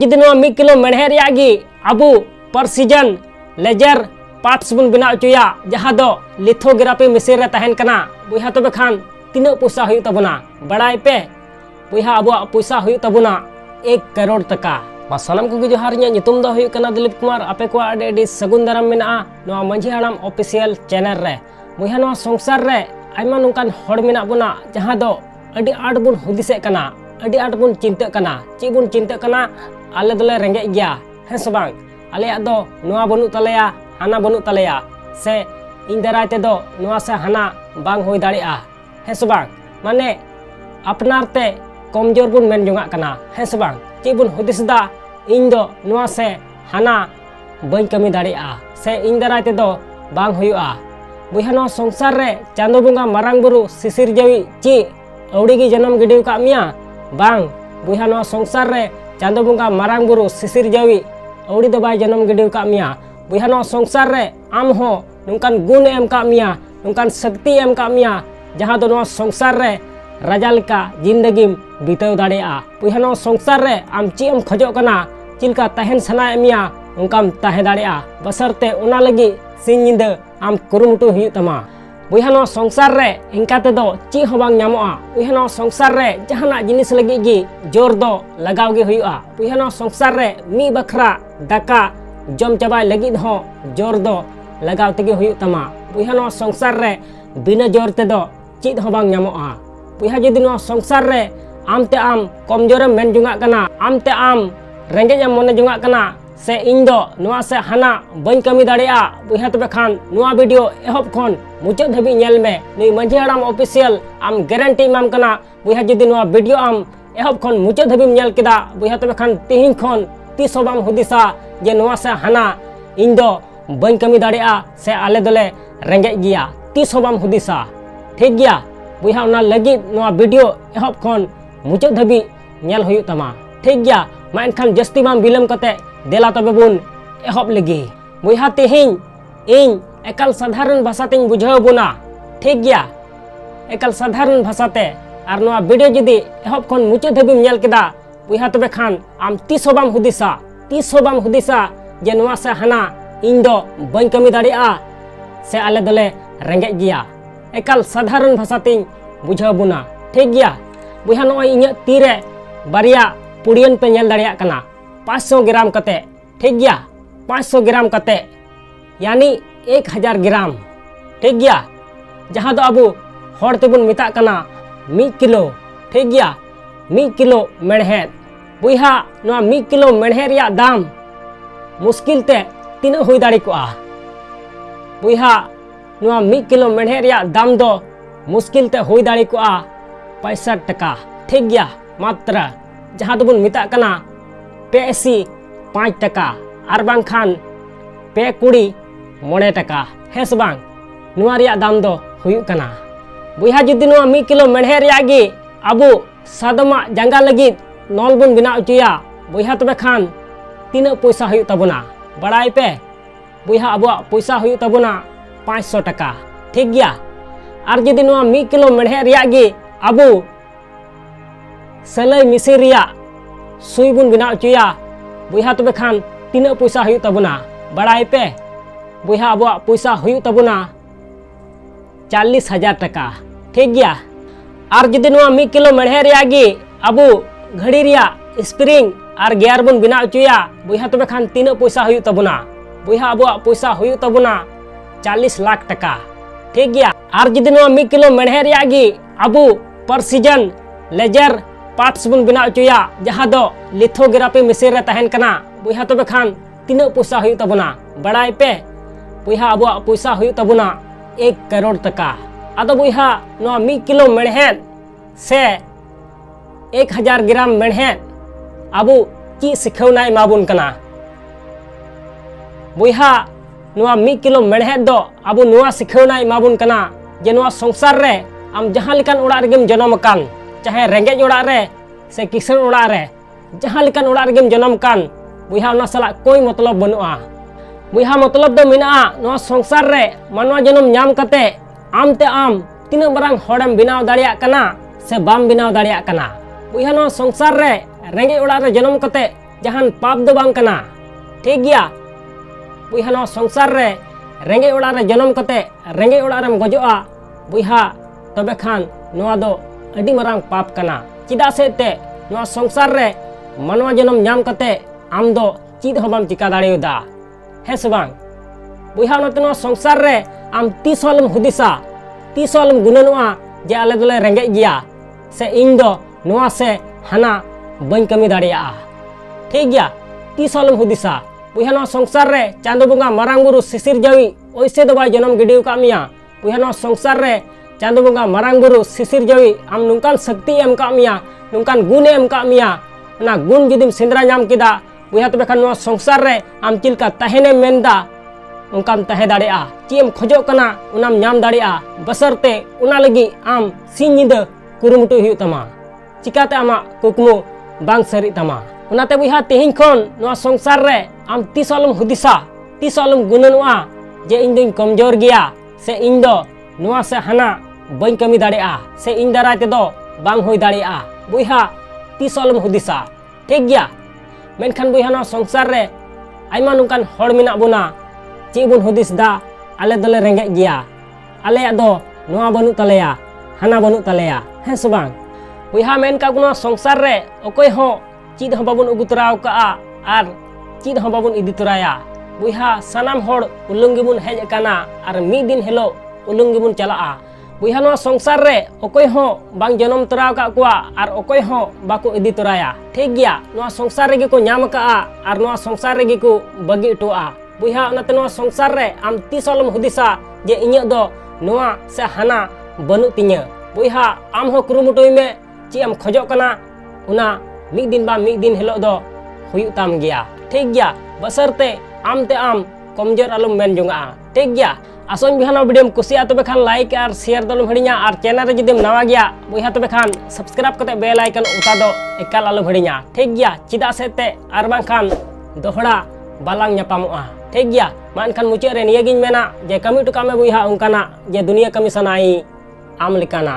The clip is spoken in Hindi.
जुदी नोआ 1 किलो मेढ़े रिया गी आबू पर सीजन लेजर पार्ट्स बन बिना चुया जहां दो लिथोग्राफी मशीन रे तहन कना बुहा तबे खान तीना पैसा हुई तबना बड़ाई पे बुहा आबू पैसा हुई तबना 1 करोड़ टका सानाम को जोहार नितुम दो हुई कना दिलीप कुमार आपे को आडे सगुन दाराम मेना नोआ मंझी हाड़ाम ऑफिशियल चैनल रे बुहा नोआ संसार रे आयमा नोंकान हड़ मेना बना जहां दो अडी आट बुन हुदिसे कना अडी आट बुन चिंता कना ची बुन चिंता कना आले दोले रेंगे गया है से बांग आले दो नोआ बनु तलेया हाना बनु तलेया से इन दाराय ते दो नोआ से हाना बांग होई दाड़िया है से बांग माने अपनार ते कमजोर बुन मेन जोंगा कना है से बांग ची बुन हुदिसदा इन दो नोआ से हाना बई कमी दाड़िया से इन दाराय ते दो बांग हुआ बुहा नोआ संसार रे चांदो बुंगा मारांग बुरु सिसिर जवी ची औड़ी की जन्म गिडिव का मिया बांग बुहा नोआ संसार रे चांदो बुंगा मारांग बुरु सिसिर जवी औड़ी दो बाय जन्म गिडिव का मिया बुहा नोआ संसार रे आम हो नुकान गुण एम का मिया नुकान शक्ति एम का मिया जहां दो नोआ संसार रे राजा लेका जिंदगी बीतव दाड़िया बुहा नोआ संसार रे आम ची एम खजो कना चिलका तहन सना मिया उनकाम तहे दाड़िया बसरते उना लगी सिंह निंद आम कुरुमुटु हुई तमा बुहा नोआ संसार रे इनका ते दो ची हो बांग न्यामोआ बुहा नोआ संसार रे जहाना जिनिस लगी गी जोर दो लगाव गे हुआ बुहा नोआ संसार रे मी बखरा दाका जम चाबाय लगी हो जोर दो लगाव तेगे हुई तमा बुहा नोआ संसार रे बिना जोर ते दो चीज हो बांग न्यामोआ बुहा जदि नोआ संसार रे आमते आम कमजोर मेन जुंगा कना आमते आम रेंगे मने जुंगा कना से इन दो नोआ से हाना बई कमी दाड़िया बुहा तबे खान नोआ वीडियो एहब खन मुचाद धाबी नेल में नुई मंझी हाड़ाम ऑफिशियल आम गारंटी माम कना बुहा जदि नोआ वीडियो आम एहब खन मुचाद धाबी नेल केदा बुहा तबे खान तिहिन खन तीस बाम हुदिसा जे नोआ से हाना इन दो बई कमी दाड़िया से आले दोले रेंगे गिया तीस बाम हुदिसा ठीक गया बुहा उना लगी नोआ वीडियो एहब खन मुचाद धाबी नेल हुई तमा ठीक गया मा एनखान जस्ती बाम बिलम कते देला तबे बुन एहब लगी बुहा तिहिन इन एकल साधारण भाषा तें बुझाव बुना ठीक गया एकल साधारण भाषा ते आर नोआ वीडियो जदि एहब खन मुचाद धाबी नेल केदा बुहा तबे खान आम तीस बाम हुदिसा जे नोआ से हाना इन दो बई कमी दाड़िया से आले दोले रेंगे गिया एकल साधारण भाषा तें बुझाव बुना ठीक गया बुहा नोआ इᱧ तीरे बारिया पुड़ियन पे नेल दाड़िया कना 500 ग्राम कते ठीक गया 500 ग्राम कते यानी 1000 ग्राम ठीक गया जहां दो अबू हर तेबुन मिता कना 1 किलो ठीक गया 1 किलो मेढ़े बुहा नोआ 1 किलो मेढ़े रिया दाम मुश्किल ते तीना हुई दाड़ी को बुहा नोआ 1 किलो मेढ़े रिया दाम दो मुश्किल ते हुई दाड़ी को 65 टका ठीक गया मात्र जहां दोबुन मिता कना पेसी 5 टका आर बांग खान पे कुड़ी 9 टका है से बांग नोआ रिया दाम दो हुई कना बुहा जुदी नोआ 1 किलो मेढ़े रिया गी आबू सादमा जंगा लगी नल बुन बिना उचुया बुहा तबे खान तीना पैसा हुई तबना बड़ाई पे बुहा आबू पैसा हुई तबना 500 टका ठीक गया आर जुदी नोआ 1 किलो मेढ़े रिया गी आबू सलाई मिसी रिया सुई बुन बिना उचुया बुहा तबे खान तीना पैसा हुई तबना बड़ाई पे बुहा आबू पैसा हुई तबना 40,000 टका ठीक गया आर जुदी नोआ 1 किलो मेढ़े रिया गी आबू घड़ी रिया स्प्रिंग आर गियर बुन बिना उचुया बुहा तबे खान तीना पैसा हुई तबना बुहा आबू पैसा हुई तबना 40 लाख टका ठीक गया आर जुदी नोआ 1 किलो मेढ़े रिया गी आबू पर सीजन लेजर पार्ट्स बुन बिना उचुया जहां दो लिथोग्राफी मशीन रे तहन कना बुहा तबे खान तीना पैसा हुई तबना बड़ाई पे बुहा आबू पैसा हुई तबना 1 करोड़ टका आदो बुहा नोआ 1 किलो मेढ़े से 1000 ग्राम मेढ़े आबू ची सिखौना एमाबुन कना बुहा नोआ 1 किलो मेढ़े दो आबू नोआ सिखौना एमाबुन कना जे नोआ संसार रे आम जहां लेकान ओड़ा रेगेम जन्म कान चाहे रेंगेज ओड़ा रे से किसान ओड़ा रे जहां लेकान ओड़ा रेगेम जन्म कान बुहा उना साला कोई मतलब बनुआ बुहा मतलब दो मिना नोआ संसार रे मानवा जन्म नाम कते आम ते आम तीना बरांग हड़म बिनाव दाड़िया कना से बाम बिनाव दाड़िया कना बुहा नोआ संसार रे रेंगे ओड़ा रे जन्म कते जहान पाप दो बांग कना ठीक गया बुइहा नो संसार रे रेंगे ओड़ा रे जन्म कते रेंगे ओड़ा रेम गजोआ बुइहा तबे खान नोआ दो अडी मरांग पाप कना चिदा से ते नोआ संसार रे मानवा जन्म नाम कते आम दो चीज हो बाम चिका दाड़ेदा है से बांग बुइहा नते नोआ संसार रे आम तीसोलम हुदिसा तीसोलम गुननोआ जे आले दोले रेंगे गिया से इन दो नोआ से हना बन कमी दाड़िया ठीक गया तीसोलम हुदिसा बुइहा नो संसार रे चांदो बंगा मारांग बुरु सिसिर जावी ओइसे दो बाय जन्म गिडिव का मिया बुइहा नो संसार रे चांदो बंगा मारांग बुरु सिसिर जावी आम नुकान शक्ति एम का मिया नुकान गुण एम का मिया ना गुण जुदिम सिंद्रा नाम किदा बुइहा तबे खान नो संसार रे आम चिलका तहेने मेनदा उनकाम तहे दाड़िया चीम खोजो कना उनाम नाम दाड़िया बसरते उना लगी आम सिन निदा कुरुमुटु हुयु तमा चिकाते आमा कुकमु बांग सरी तमा उनाते बुइहा तेहिं खन नो संसार रे आम तीसोलम हुदिसा तीसोलम गुननुआ जे इन दिन कमजोर गया से इन दो नुआ से हना बन कमी दाड़िया से इन दाराय ते दो बांग होई दाड़िया बुइहा तीसोलम हुदिसा ठीक गया मेनखान बुइहा नो संसार रे आइमा नुकान हड़ मिना बोना ची बुन हुदिस दा आले दले रेंगे गया आले दो नुआ बनु तलेया हना बनु तलेया है से बांग बुइहा मेन का गुना संसार रे ओकोय हो चीज हो बाबुन उगु तराव का आर चीज हो बाबुन इदी तराया बुइहा सनाम होड़ उलुंगी बुन हेज काना आर मी दिन हेलो उलुंगी बुन चलाआ बुइहा नो संसार रे ओकोय हो बांग जन्म तराव का कुआ आर ओकोय हो बाको इदी तराया ठीक गया नो संसार रे को नाम का आर नो संसार रे को बगी टोआ बुइहा ओनाते नो संसार रे आम तीसोलम हुदिसा जे इᱧ दो नोआ से हना बनु तिᱧa बुइहा आम हो कुरुमुटुय में ची आम खोजो कना उना मी दिन हिलो दो हुयु ताम गया ठीक गया बसरते आम कमजोर आलम मेन जोंगा ठीक गया आसोन बिहानो वीडियो में कुसिया तबे खान लाइक और शेयर दलम हड़िया और चैनल रे जदिम नवा गया बुइहा तबे खान सब्सक्राइब कते बेल आइकन उता दो एकाल आलम हड़िया ठीक गया चिदा सेते आर बां खान दोहड़ा बालांग न्यापामोआ ठीक गया मान खान मुचे रे निया गिन मेना जे कमी टुका में बुइहा उनकाना जे दुनिया कमी सनाई आम लिकाना